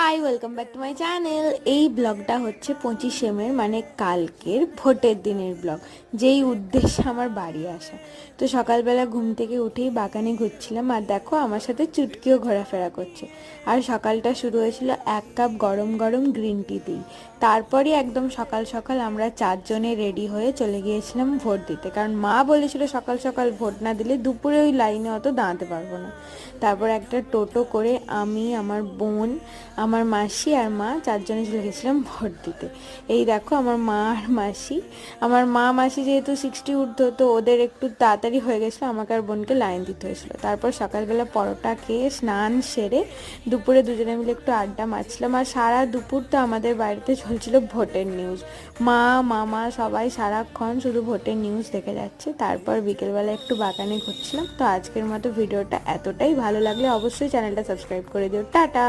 High, welcome back to my channel. এই ব্লগটা হচ্ছে 25শে মে মানে কালকের ভোটের দিনের ব্লগ, যেই উদ্দেশ্যে আমার বাড়ি আসা। তো সকালবেলা ঘুম থেকে উঠেই বাগানে ঘুরছিলাম, আর দেখো আমার সাথে চুটকিও ঘোরাফেরা করছে। আর সকালটা শুরু হয়েছিল 1 কাপ গরম গরম গ্রিন টি দিই। তারপরই একদম সকাল সকাল আমরা 4জনে রেডি হয়ে চলে গিয়েছিলাম ভোট দিতে, কারণ মা বলেছিল সকাল সকাল ভোট না দিলে দুপুরে ওই লাইনে অত দাঁড়াতে পারবো না। তারপর একটা টোটো করে আমি, আমার বোন, আমার মাসি আর মা 4জনে চলে গেছিলাম ভোট দিতে। এই দেখো আমার মা আর মাসি, আমার মা মাসি যেহেতু 60 ঊর্ধ্ব, তো ওদের একটু তাড়াতাড়ি হয়ে গেছিলো, আমাকে আর বোনকে লাইন দিতে হয়েছিল। তারপর সকালবেলা পরোটা খেয়ে স্নান সেরে দুপুরে দুজনে মিলে একটু আড্ডা মারছিলাম। আর সারা দুপুর তো আমাদের বাড়িতে চলছিল ভোটের নিউজ। মা মামা সবাই সারাক্ষণ শুধু ভোটের নিউজ দেখে যাচ্ছে। তারপর বিকেলবেলা একটু বাগানে ঘুরছিলাম। তো আজকের মতো ভিডিওটা এতটাই, ভালো লাগলে অবশ্যই চ্যানেলটা সাবস্ক্রাইব করে দিও। টাটা।